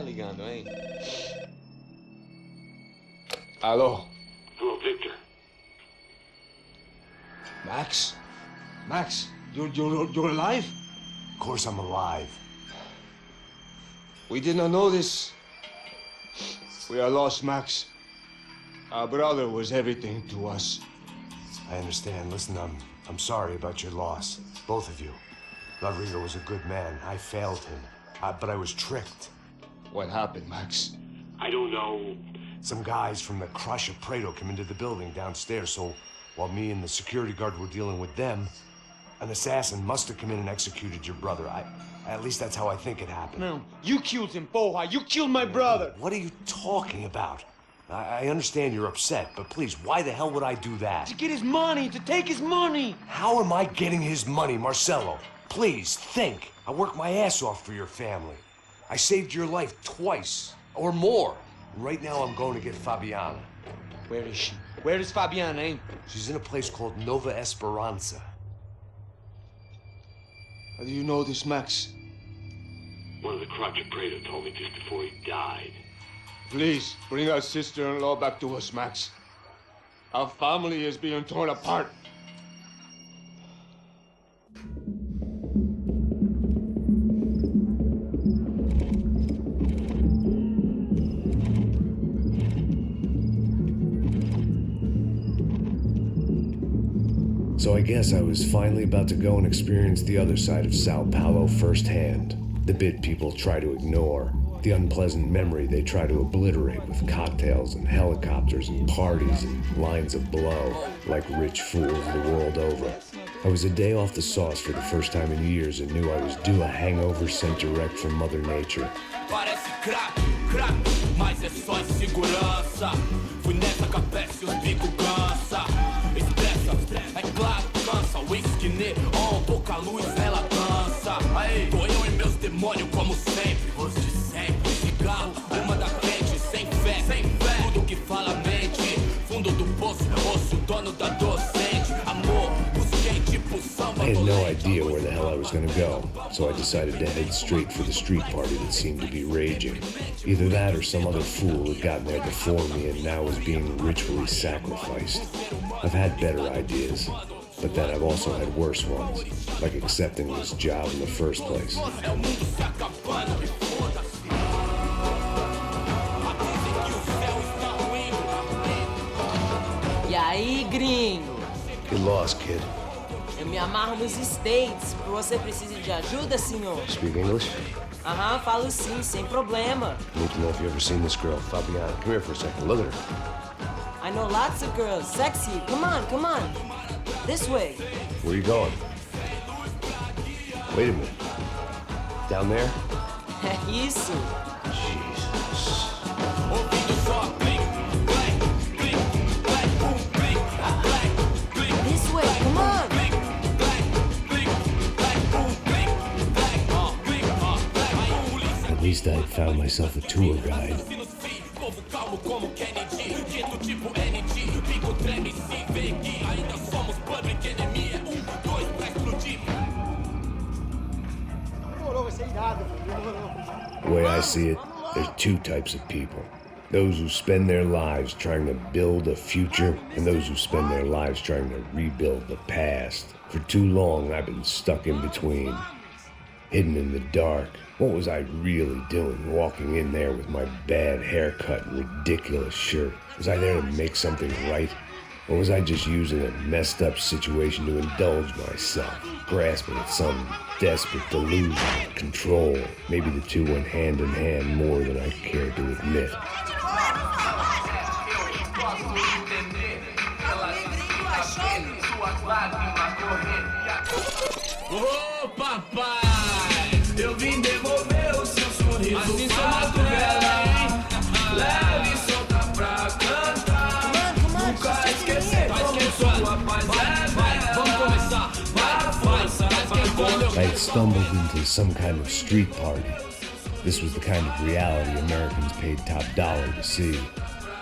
tá ligando, hein? Alô? Hello, Victor. Max? Max, you're alive? Of course I'm alive. We did not know this. We are lost, Max. Our brother was everything to us. I understand. Listen, I'm sorry about your loss. Both of you. Rodrigo was a good man. I failed him. But I was tricked. What happened, Max? I don't know. Some guys from the Crush of Prado came into the building downstairs, so while me and the security guard were dealing with them, an assassin must have come in and executed your brother. At least that's how I think it happened. No, you killed him, Porra. You killed my brother. What are you talking about? I understand you're upset, but please, why the hell would I do that? To get his money, to take his money. How am I getting his money, Marcelo? Please, think. I worked my ass off for your family. I saved your life twice, or more. Right now, I'm going to get Fabiana. Where is she? Where is Fabiana, eh? She's in a place called Nova Esperanza. How do you know this, Max? One of the Crotch of Prado told me just before he died. Please, bring our sister-in-law back to us, Max. Our family is being torn apart. So I guess I was finally about to go and experience the other side of Sao Paulo firsthand. The bit people try to ignore. The unpleasant memory they try to obliterate with cocktails and helicopters and parties and lines of blow, like rich fools the world over. I was a day off the sauce for the first time in years and knew I was due a hangover sent direct from Mother Nature. Parece crack, mas é só insegurança. Fui nessa capete, os bico cansa. Expressa, é claro, cansa. Whisky neon, pouca luz, ela dança. Tô eu e meus demônios como sempre. Os de sempre, cigarro, uma da frente. Sem fé, tudo que fala mente. Fundo do poço, osso, dono da docente. Amor, busquei tipo samba. I had no idea where the hell I was gonna go, so I decided to head straight for the street party that seemed to be raging. Either that or some other fool had gotten there before me and now was being ritually sacrificed. I've had better ideas, but then I've also had worse ones, like accepting this job in the first place. E aí, gringo? Get lost, kid. Eu me amarro nos States. Você precisa de ajuda, senhor? Speak English? Aham, falo sim, sem problema. Need to know if you've ever seen this girl, Fabiana. Come here for a second. Look at her. I know lots of girls. Sexy. Come on. This way. Where are you going? Wait a minute. Down there? É isso. Jesus. This way, come on. At least I found myself a tour guide. The way I see it, there's two types of people. Those who spend their lives trying to build a future, and those who spend their lives trying to rebuild the past. For too long, I've been stuck in between. Hidden in the dark. What was I really doing walking in there with my bad haircut and ridiculous shirt? Was I there to make something right? Or was I just using a messed up situation to indulge myself, grasping at some desperate delusion of control? Maybe the two went hand in hand more than I care to admit. Ô papai, eu vim devolver o seu sorriso. Assim sou madrugada, hein? Leve e solta pra cantar. Nunca esquecer como sua paz é. Vamos começar, vai. I had stumbled into some kind of street party. This was the kind of reality Americans paid top dollar to see.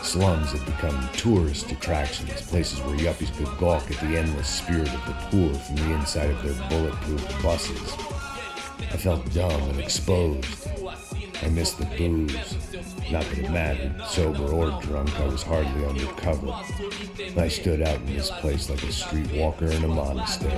Slums had become tourist attractions, places where yuppies could gawk at the endless spirit of the poor from the inside of their bulletproof buses. I felt dumb and exposed. I missed the booze. Not that it mattered. Sober or drunk, I was hardly undercover. I stood out in this place like a streetwalker in a monastery.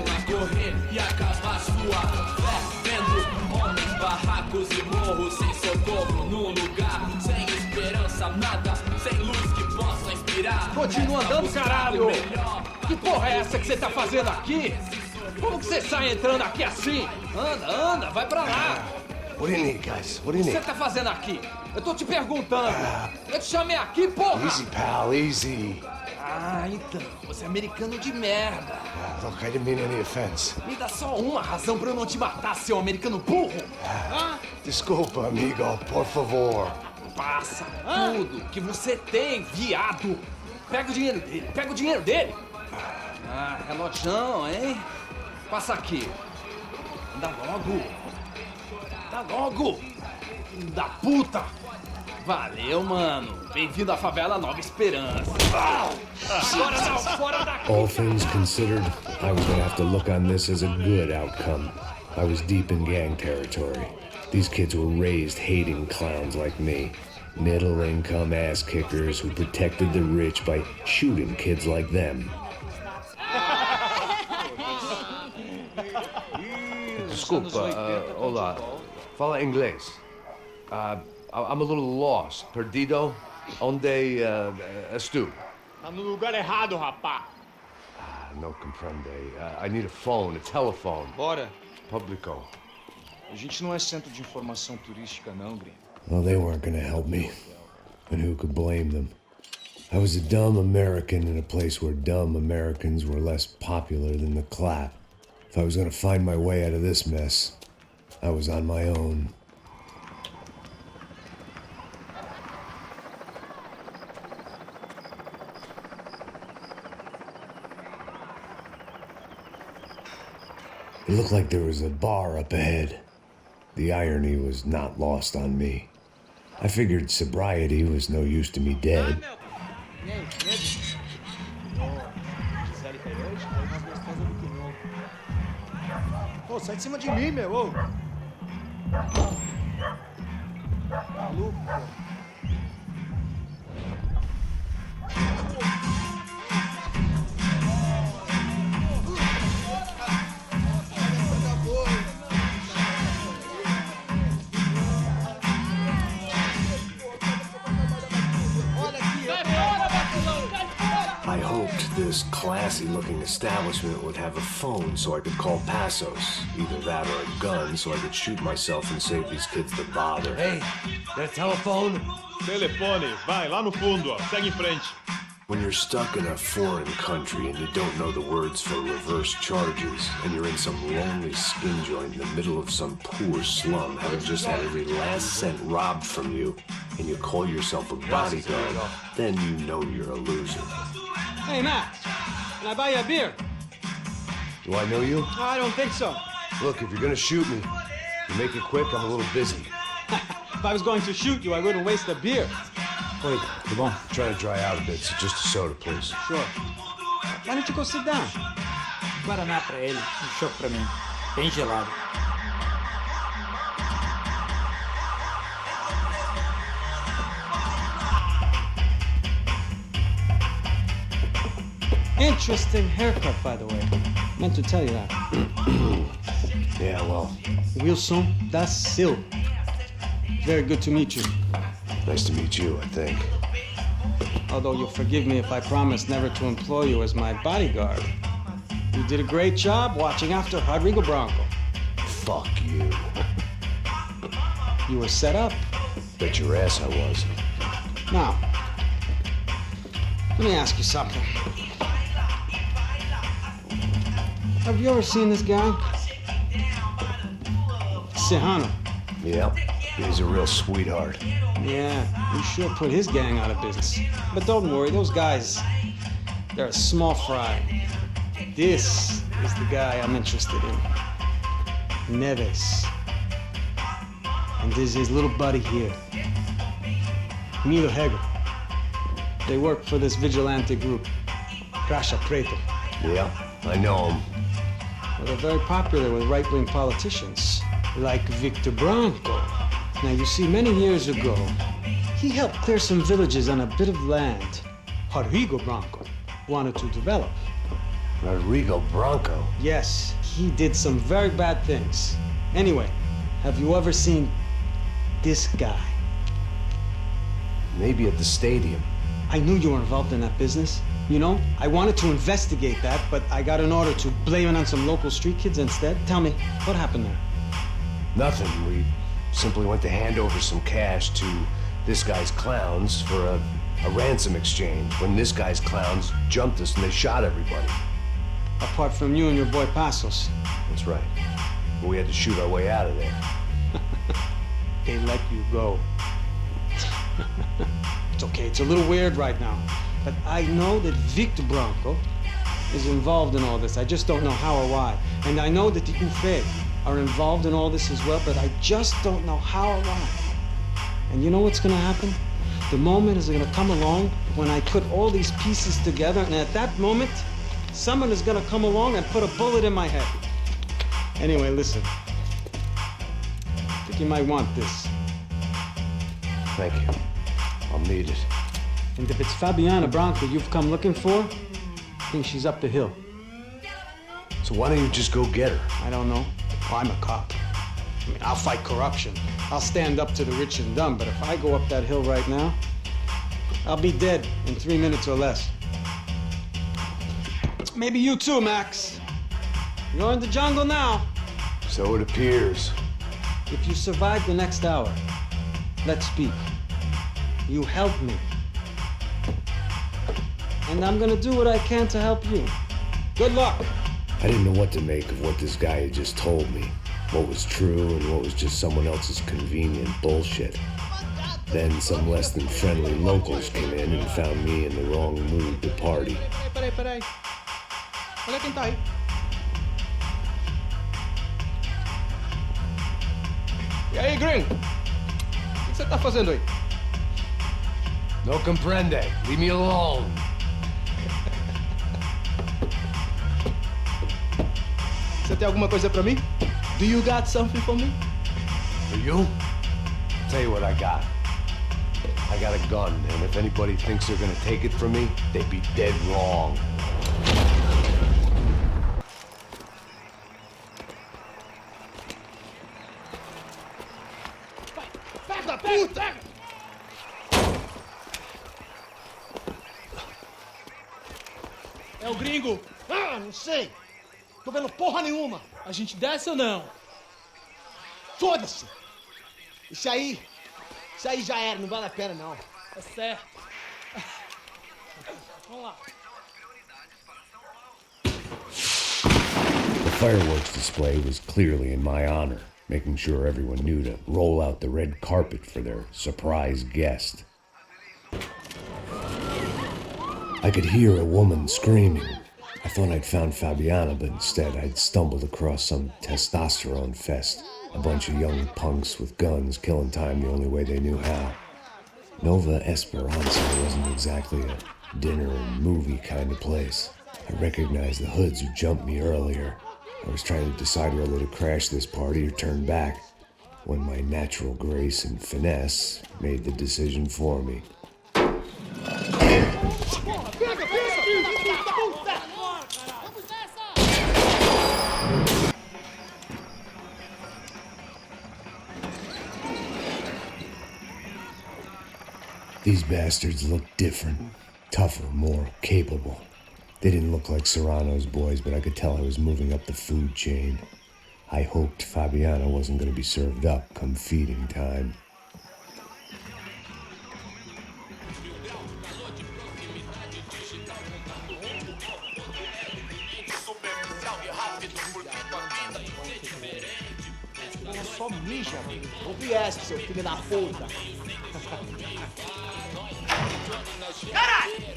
Continua andando, caralho! Que porra é essa que você tá fazendo aqui? Como que você sai entrando aqui assim? Anda, vai pra lá! What do you need, guys? What do you O que need? você tá fazendo aqui? Eu tô te perguntando. Eu te chamei aqui, porra! Easy, pal, easy. Ah, então, você é americano de merda. Look, I didn't mean any offense. Me dá só uma razão pra eu não te matar, seu americano burro. Desculpa, amigo, por favor. Passa tudo que você tem, viado. Pega o dinheiro dele, Ah, relojão, hein? Passa aqui. Anda logo. Filho da puta. Valeu, mano. Bem-vindo à favela Nova Esperança. Agora não, fora daqui. All things considered, I was gonna have to look on this as a good outcome. I was deep in gang territory. These kids were raised hating clowns like me. Middle-income ass-kickers who protected the rich by shooting kids like them. Desculpa, olá. Fala inglês. I'm a little lost. Perdido? Onde estou? Tá no lugar errado, rapá. No comprende. I need a phone, a telephone. Bora. Publico. A gente não é centro de informação turística, não, gringo. Well, they weren't gonna help me. And who could blame them? I was a dumb American in a place where dumb Americans were less popular than the clap. If I was gonna find my way out of this mess, I was on my own. It looked like there was a bar up ahead. The irony was not lost on me. I figured sobriety was no use to me dead. Pô, sai de cima de mim, meu. Ô. Maluco, pô. I hoped this classy-looking establishment would have a phone so I could call Passos. Either that or a gun so I could shoot myself and save these kids the bother. Hey, that telephone? Telefone, vai, lá no fundo, ó. Segue em frente. When you're stuck in a foreign country and you don't know the words for reverse charges, and you're in some lonely skin joint in the middle of some poor slum, having just had every last cent robbed from you, and you call yourself a bodyguard, then you know you're a loser. Hey, Matt. Can I buy you a beer? Do I know you? No, I don't think so. Look, if you're gonna shoot me, you make it quick, I'm a little busy. If I was going to shoot you, I wouldn't waste a beer. Wait, come on. I'm trying to dry out a bit, so just a soda, please. Sure. Why don't you go sit down? Guaraná pra ele, chopp pra mim. Bem gelado. Interesting haircut, by the way. Meant to tell you that. Yeah, well, Wilson da Silva. Very good to meet you. nice to meet you, I think. Although you'll forgive me if I promise never to employ you as my bodyguard. You did a great job watching after Rodrigo Bronco. Fuck you. You were set up. Bet your ass I was. Now, let me ask you something. Have you ever seen this guy? Sejano. Yep, he's a real sweetheart. Yeah, he sure put his gang out of business. But don't worry, those guys, they're a small fry. This is the guy I'm interested in. Neves. And this is his little buddy here. Milo Hegel. They work for this vigilante group, Caixa Preta. Yeah, I know him. Well, they're very popular with right-wing politicians, like Victor Bronco. Now, you see, many years ago, he helped clear some villages on a bit of land Rodrigo Branco wanted to develop. Rodrigo Branco? Yes, he did some very bad things. Anyway, have you ever seen this guy? Maybe at the stadium. I knew you were involved in that business. You know, I wanted to investigate that, but I got an order to blame it on some local street kids instead. Tell me, what happened there? Nothing. We simply went to hand over some cash to this guy's clowns for a ransom exchange when this guy's clowns jumped us and they shot everybody. Apart from you and your boy Passos. That's right. But we had to shoot our way out of there. They let you go. It's okay, it's a little weird right now. But I know that Victor Branco is involved in all this. I just don't know how or why. And I know that the UFE are involved in all this as well, but I just don't know how or why. And you know what's gonna happen? The moment is gonna come along when I put all these pieces together, and at that moment, someone is gonna come along and put a bullet in my head. Anyway, listen. I think you might want this. Thank you. I'll need it. And if it's Fabiana Branco you've come looking for, I think she's up the hill. So why don't you just go get her? I don't know. Well, I'm a cop. I mean, I'll fight corruption. I'll stand up to the rich and dumb, but if I go up that hill right now, I'll be dead in 3 minutes or less. Maybe you too, Max. You're in the jungle now. So it appears. If you survive the next hour, let's speak. You help me. And I'm gonna do what I can to help you. Good luck. I didn't know what to make of what this guy had just told me. What was true and what was just someone else's convenient bullshit. Then some less than friendly locals came in and found me in the wrong mood to party. Peraí. Olha quem tá aí. E aí, gringo? O que você tá fazendo aí? No comprende. Leave me alone. Você tem alguma coisa pra mim? Do you got something for me? For you? Tell you what I got. I got a gun, and if anybody thinks they're gonna take it from me, they'd be dead wrong. Pega, puta! É o gringo! Ah, não sei! Tô vendo porra nenhuma! A gente desce ou não? Foda-se! Isso aí já era, não vale a pena não. É certo. Vamos lá. The fireworks display was clearly in my honor, making sure everyone knew to roll out the red carpet for their surprise guest. I could hear a woman screaming. I thought I'd found Fabiana, but instead I'd stumbled across some testosterone fest. A bunch of young punks with guns killing time the only way they knew how. Nova Esperanza wasn't exactly a dinner and movie kind of place. I recognized the hoods who jumped me earlier. I was trying to decide whether to crash this party or turn back, when my natural grace and finesse made the decision for me. These bastards looked different, tougher, more capable. They didn't look like Serrano's boys, but I could tell I was moving up the food chain. I hoped Fabiana wasn't going to be served up come feeding time. Só mija, ô Biesp, seu filho da puta! Caralho!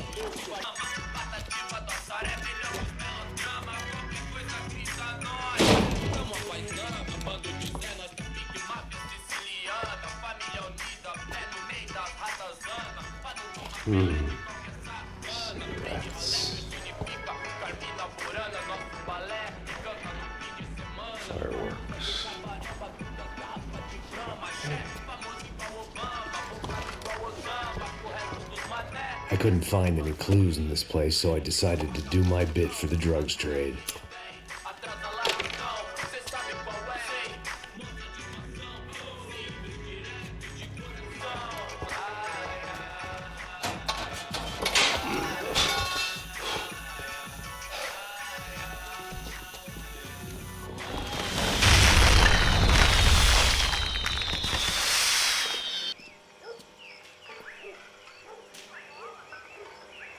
Fireworks. couldn't find any clues in this place, so I decided to do my bit for the drugs trade.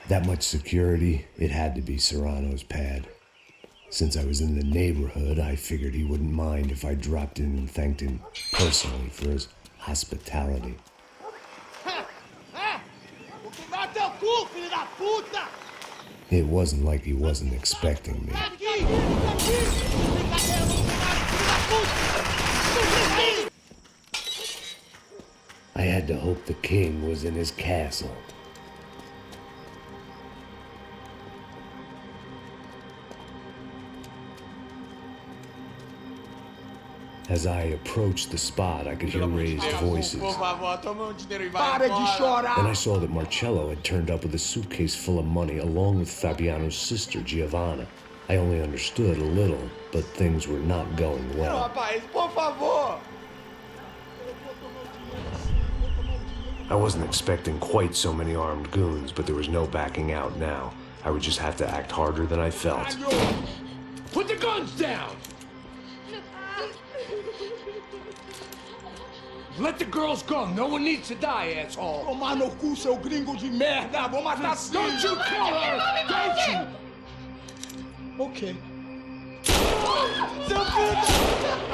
That much security, it had to be Serrano's pad. Since I was in the neighborhood, I figured he wouldn't mind if I dropped in and thanked him personally for his hospitality. It wasn't like he wasn't expecting me. I had to hope the king was in his castle. As I approached the spot, I could hear raised voices. Then I saw that Marcello had turned up with a suitcase full of money along with Fabiano's sister, Giovanna. I only understood a little, but things were not going well. I wasn't expecting quite so many armed goons, but there was no backing out now. I would just have to act harder than I felt. Put the guns down! Let the girls go. No one needs to die, asshole. Tomar no cu, seu gringo de merda. Vou matar sim. Don't you kill her! Don't you? Ok. Seu filho!